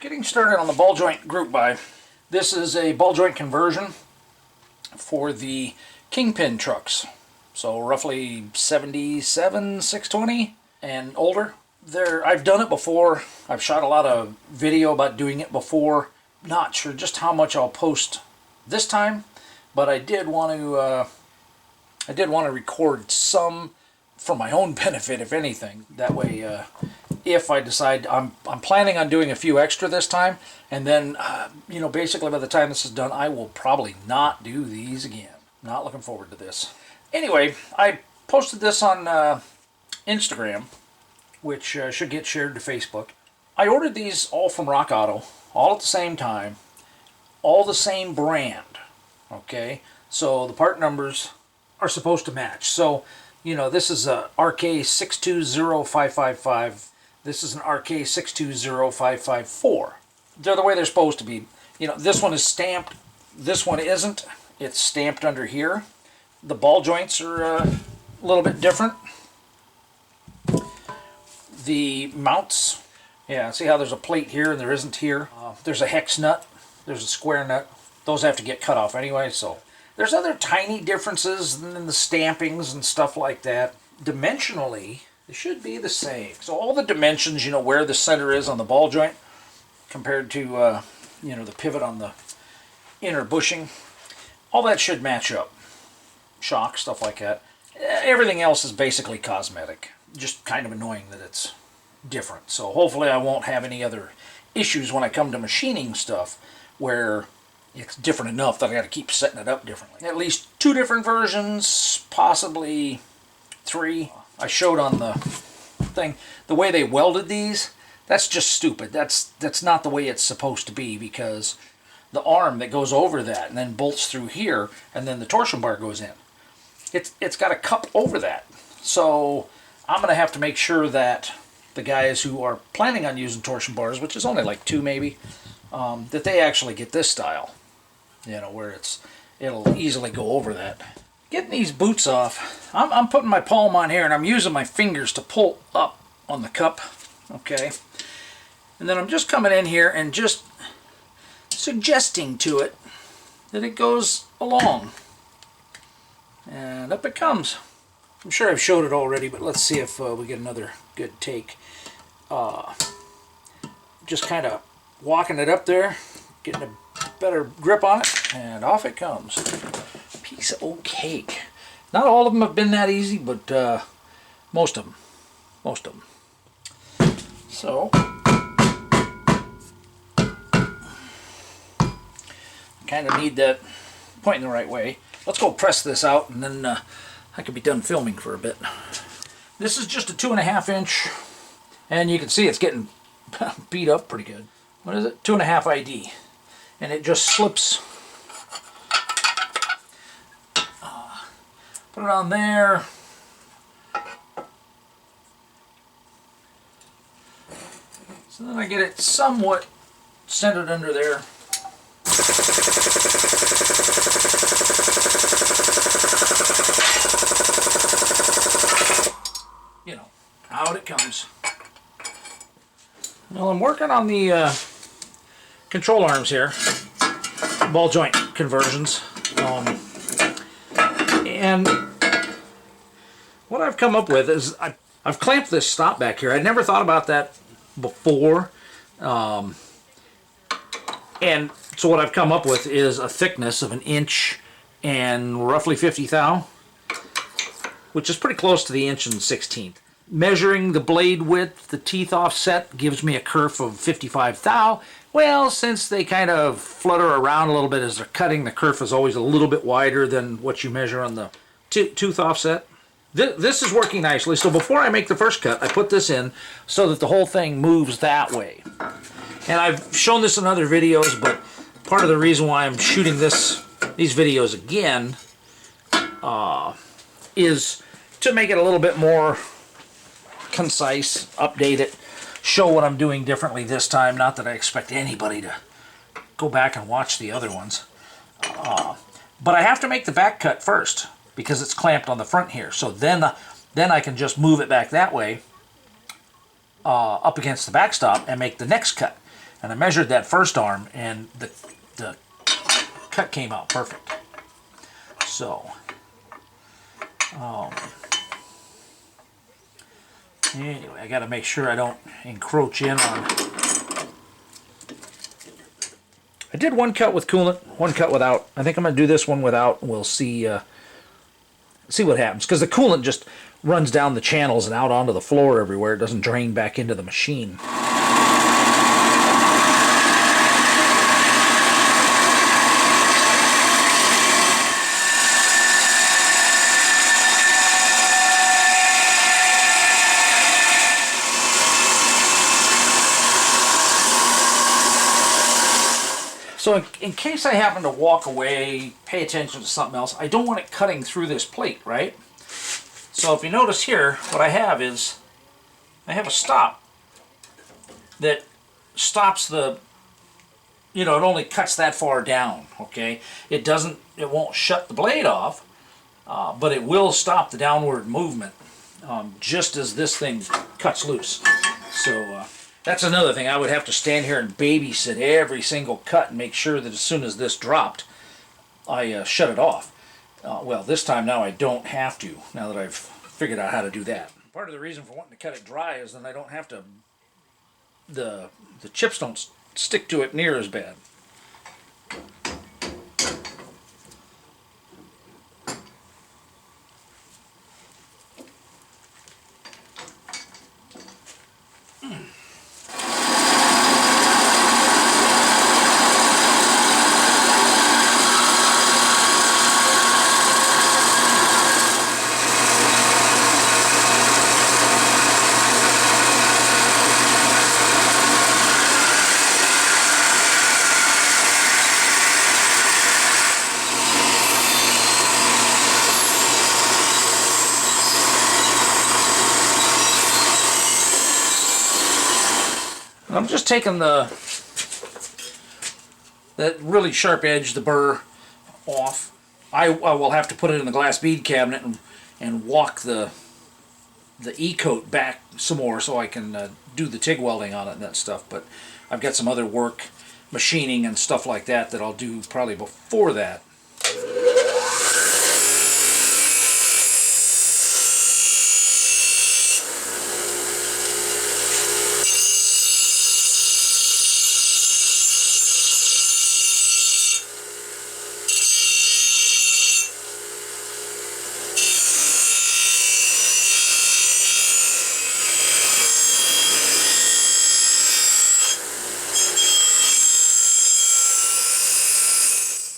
Getting started on the ball joint group buy. This is a ball joint conversion for the kingpin trucks. So roughly 77, 620 and older. I've done it before. I've shot a lot of video about doing it before. Not sure just how much I'll post this time, but I did want to record some for my own benefit, if anything. That way, if I decide I'm planning on doing a few extra this time, and then basically by the time this is done, I will probably not do these again. Not looking forward to this. Anyway, I posted this on Instagram, which should get shared to Facebook. I ordered these all from Rock Auto, all at the same time, all the same brand. Okay, so the part numbers are supposed to match. So, this is a RK620555. This is an RK620554. They're the way they're supposed to be. This one is stamped. This one isn't. It's stamped under here. The ball joints are a little bit different. The mounts, yeah, see how there's a plate here and there isn't here? There's a hex nut. There's a square nut. Those have to get cut off anyway, so there's other tiny differences in the stampings and stuff like that. Dimensionally, they should be the same. So all the dimensions, where the center is on the ball joint compared to, the pivot on the inner bushing, all that should match up. Shock, stuff like that. Everything else is basically cosmetic. Just kind of annoying that it's different. So hopefully I won't have any other issues when I come to machining stuff where it's different enough that I got to keep setting it up differently. At least 2 different versions, possibly 3. I showed on the thing the way they welded these. That's just stupid. That's not the way it's supposed to be, because the arm that goes over that and then bolts through here and then the torsion bar goes in. It's got a cup over that. So I'm going to have to make sure that the guys who are planning on using torsion bars, which is only like 2 maybe, that they actually get this style, where it'll easily go over that. Getting these boots off, I'm putting my palm on here and I'm using my fingers to pull up on the cup, okay? And then I'm just coming in here and just suggesting to it that it goes along. And up it comes. I'm sure I've showed it already, but let's see if we get another good take. Just kind of walking it up there, getting a better grip on it, and off it comes. Piece of old cake. Not all of them have been that easy, but most of them. Most of them. So, kind of need that pointing the right way. Let's go press this out, and then I could be done filming for a bit. This is just a 2.5 inch, and you can see it's getting beat up pretty good. What is it? 2.5 ID, and it just slips. Put it on there. So then I get it somewhat centered under there. Out it comes. Well, I'm working on the control arms here, ball joint conversions, and what I've come up with is I've clamped this stop back here. I never thought about that before, and so what I've come up with is a thickness of 1 inch and roughly 50 thou, which is pretty close to the 1 1/16. Measuring the blade width, the teeth offset, gives me a kerf of 55 thou. Well, since they kind of flutter around a little bit as they're cutting, the kerf is always a little bit wider than what you measure on the tooth offset. This is working nicely. So before I make the first cut, I put this in so that the whole thing moves that way. And I've shown this in other videos, but part of the reason why I'm shooting these videos again is to make it a little bit more concise, update it, show what I'm doing differently this time. Not that I expect anybody to go back and watch the other ones. But I have to make the back cut first because it's clamped on the front here. So then I can just move it back that way up against the backstop and make the next cut. And I measured that first arm, and the cut came out perfect. So, anyway, I got to make sure I don't encroach in on. I did one cut with coolant, one cut without. I think I'm going to do this one without. We'll see what happens, because the coolant just runs down the channels and out onto the floor everywhere. It doesn't drain back into the machine. So in case I happen to walk away, pay attention to something else, I don't want it cutting through this plate, right? So if you notice here, what I have is, I have a stop that stops the, it only cuts that far down, okay? It won't shut the blade off, but it will stop the downward movement, just as this thing cuts loose. So, that's another thing. I would have to stand here and babysit every single cut and make sure that as soon as this dropped, I shut it off. Well, this time now I don't have to, now that I've figured out how to do that. Part of the reason for wanting to cut it dry is then I don't have to, the chips don't stick to it near as bad. I'm just taking that really sharp edge, the burr, off. I will have to put it in the glass bead cabinet and walk the E-coat back some more so I can do the TIG welding on it and that stuff. But I've got some other work, machining and stuff like that I'll do probably before that.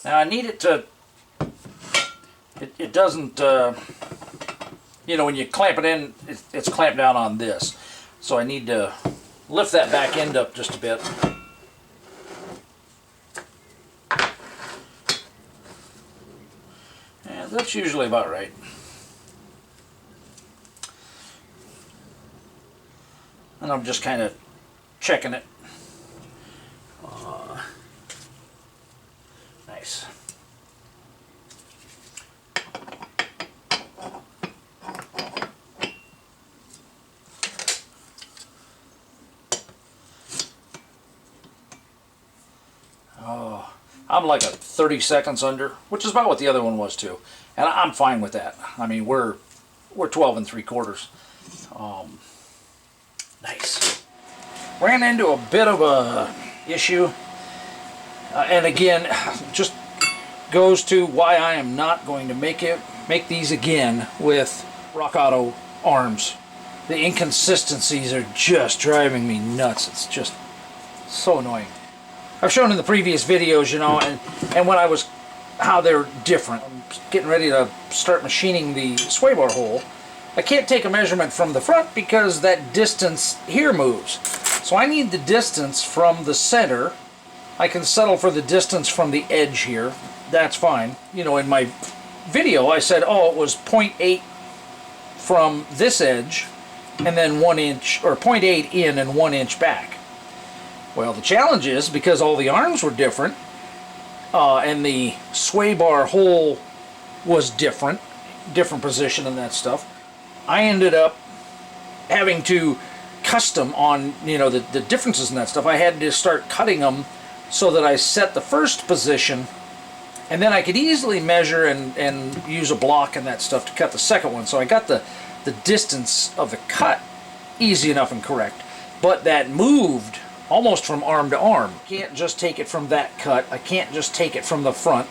Now I need it to, it doesn't, when you clamp it in, it's clamped down on this. So I need to lift that back end up just a bit. And that's usually about right. And I'm just kind of checking it. Nice. Oh, I'm like a 30 seconds under, which is about what the other one was too, and I'm fine with that. I mean, we're 12 3/4. Nice. Ran into a bit of a issue. And again, just goes to why I am not going to make these again with Rock Auto arms. The inconsistencies are just driving me nuts. It's just so annoying. I've shown in the previous videos, and when how they're different. I'm getting ready to start machining the sway bar hole. I can't take a measurement from the front because that distance here moves. So I need the distance from the center. I can settle for the distance from the edge here. That's fine. In my video I said, oh, it was 0.8 from this edge and then 1 inch, or 0.8 in and 1 inch back. Well, the challenge is, because all the arms were different and the sway bar hole was different position and that stuff, I ended up having to custom on, you know, the differences in that stuff. I had to start cutting them so that I set the first position, and then I could easily measure and use a block and that stuff to cut the second one. So I got the distance of the cut easy enough and correct. But that moved almost from arm to arm. I can't just take it from that cut. I can't just take it from the front.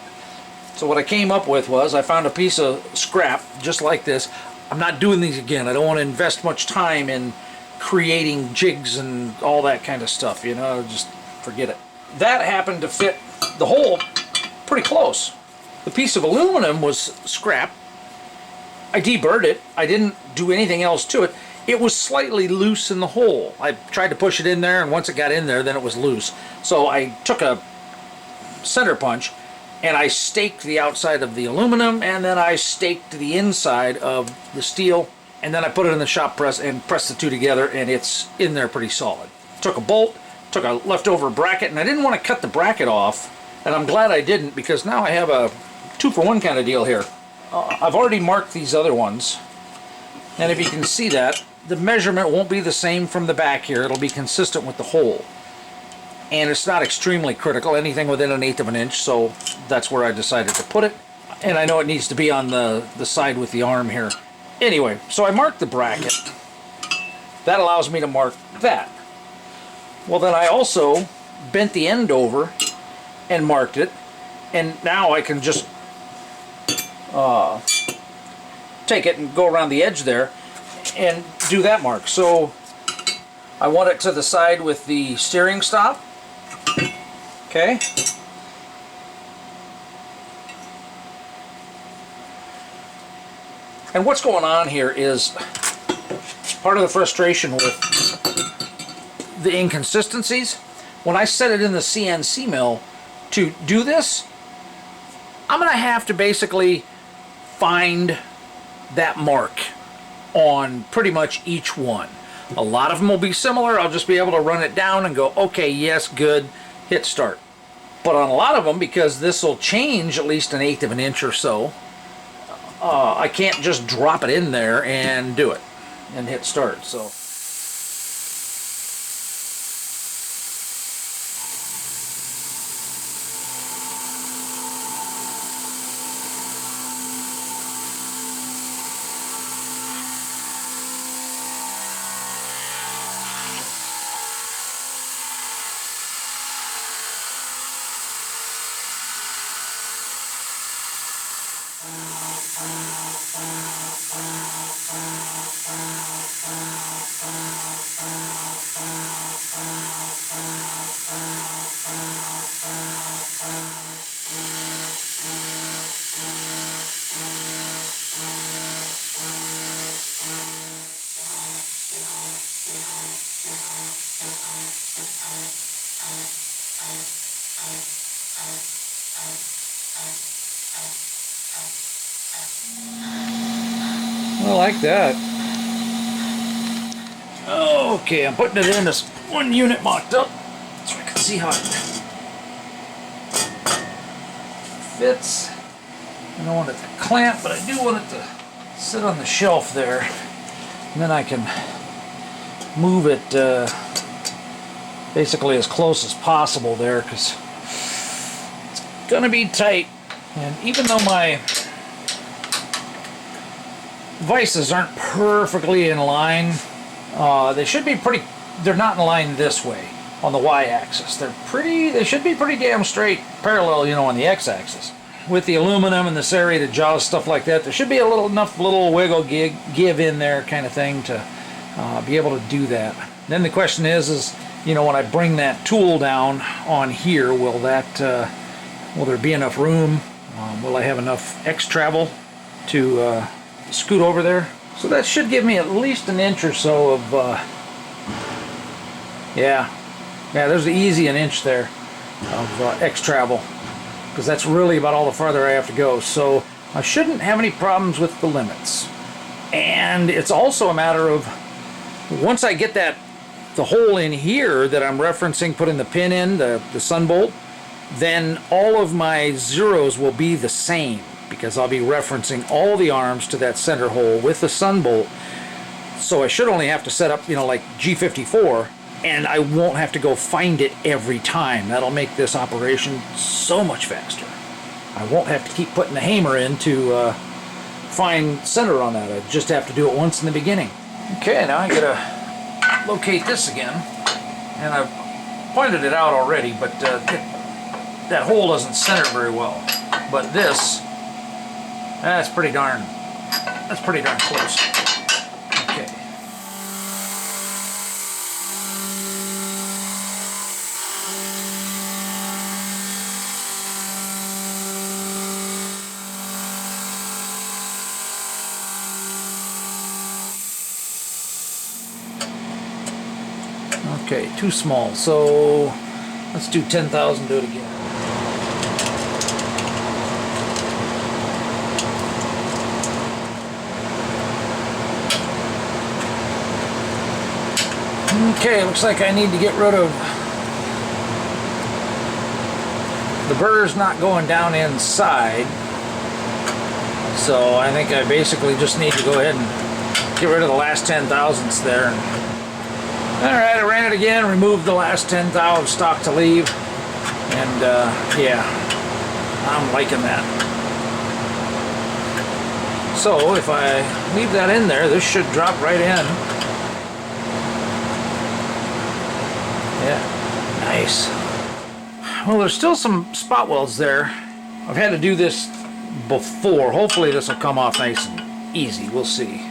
So what I came up with was I found a piece of scrap just like this. I'm not doing these again. I don't want to invest much time in creating jigs and all that kind of stuff, you know, just forget it. That happened to fit the hole pretty close. The piece of aluminum was scrap. I deburred it. I didn't do anything else to it. It was slightly loose in the hole. I tried to push it in there, and once it got in there, then it was loose. So I took a center punch, and I staked the outside of the aluminum, and then I staked the inside of the steel, and then I put it in the shop press and pressed the two together, and it's in there pretty solid. Took a bolt, took a leftover bracket, and I didn't want to cut the bracket off, and I'm glad I didn't, because now I have a 2-for-1 kind of deal here. I've already marked these other ones, and if you can see that, the measurement won't be the same from the back here. It'll be consistent with the hole. And it's not extremely critical, anything within 1/8 of an inch, so that's where I decided to put it. And I know it needs to be on the side with the arm here. Anyway, so I marked the bracket. That allows me to mark that. Well, then I also bent the end over and marked it, and now I can just take it and go around the edge there and do that mark. So I want it to the side with the steering stop. Okay. And what's going on here is part of the frustration with the inconsistencies. When I set it in the CNC mill to do this, I'm going to have to basically find that mark on pretty much each one. A lot of them will be similar. I'll just be able to run it down and go, okay, yes, good, hit start. But on a lot of them, because this will change at least 1/8 of an inch or so, I can't just drop it in there and do it and hit start. So I like that. Okay, I'm putting it in this one unit mocked up so I can see how it fits. I don't want it to clamp, but I do want it to sit on the shelf there. And then I can move it basically as close as possible there, because it's gonna be tight. And even though my vices aren't perfectly in line, they should be pretty, they're not in line this way on the y-axis. They should be pretty damn straight parallel, you know, on the x-axis. With the aluminum and the serrated jaws, stuff like that, there should be enough little wiggle give in there kind of thing to be able to do that. Then the question is, you know, when I bring that tool down on here, will there be enough room? Will I have enough X travel to scoot over there? So that should give me at least 1 inch or so of yeah, there's easy 1 inch there of X travel, because that's really about all the farther I have to go. So I shouldn't have any problems with the limits. And it's also a matter of, once I get the hole in here that I'm referencing, putting the pin in, the sun bolt, then all of my zeros will be the same, because I'll be referencing all the arms to that center hole with the sun bolt. So I should only have to set up, you know, like G54, and I won't have to go find it every time. That'll make this operation so much faster. I won't have to keep putting the hammer in to find center on that. I just have to do it once in the beginning. Okay, now I gotta locate this again, and I've pointed it out already, but that hole doesn't center very well. But this, that's pretty darn close. Okay. Okay, too small, so let's do 10,000, do it again. Okay, looks like I need to get rid of the burrs not going down inside. So I think I basically just need to go ahead and get rid of the last 10 thousandths there. Alright, I ran it again, removed the last 10 thou of stock to leave, and yeah, I'm liking that. So if I leave that in there, this should drop right in. Yeah, nice. Well, there's still some spot welds there. I've had to do this before. Hopefully this will come off nice and easy. We'll see.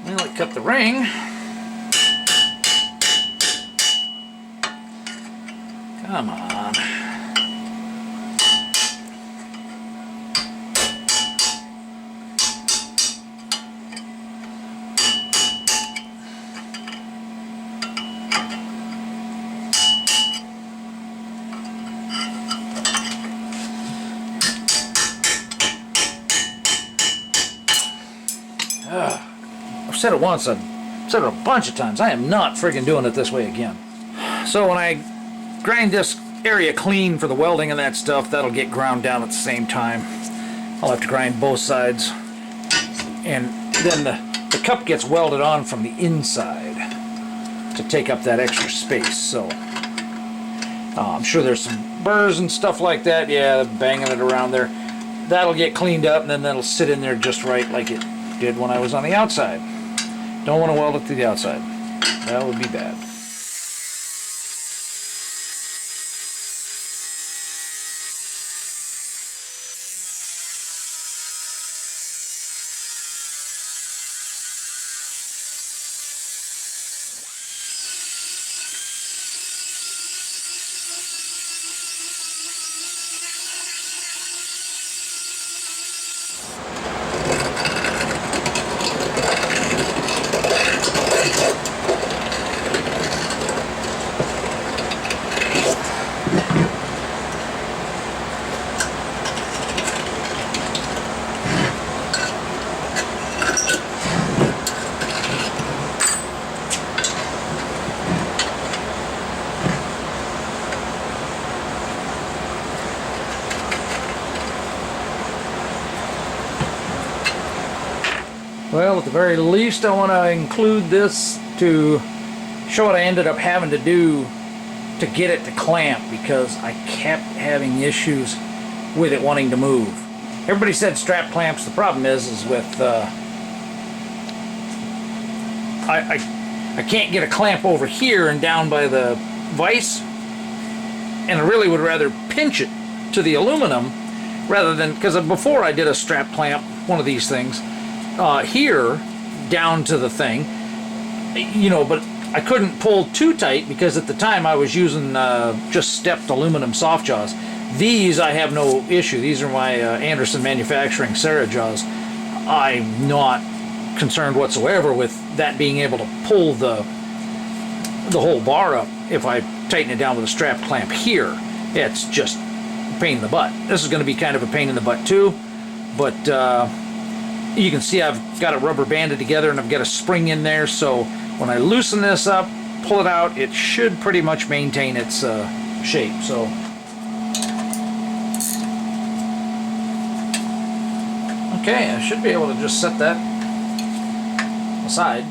Well, it cut the ring. Come on. I've said it once, I've said it a bunch of times. I am not friggin' doing it this way again. So when I grind this area clean for the welding and that stuff, that'll get ground down at the same time. I'll have to grind both sides. And then the cup gets welded on from the inside to take up that extra space. So I'm sure there's some burrs and stuff like that. Yeah, banging it around there. That'll get cleaned up, and then that'll sit in there just right like it did when I was on the outside. Don't want to weld it to the outside. That would be bad. Well, at the very least, I want to include this to show what I ended up having to do to get it to clamp, because I kept having issues with it wanting to move. Everybody said strap clamps. The problem is with I can't get a clamp over here and down by the vise, and I really would rather pinch it to the aluminum rather than, because before I did a strap clamp, one of these things, here down to the thing, you know, but I couldn't pull too tight because at the time I was using just stepped aluminum soft jaws. These I have no issue. These are my Anderson Manufacturing Sarah jaws. I'm not concerned whatsoever with that being able to pull the whole bar up if I tighten it down with a strap clamp here. It's just a pain in the butt. This is going to be kind of a pain in the butt too, but you can see I've got it rubber banded together and I've got a spring in there, so when I loosen this up, pull it out, it should pretty much maintain its shape. So okay, I should be able to just set that aside.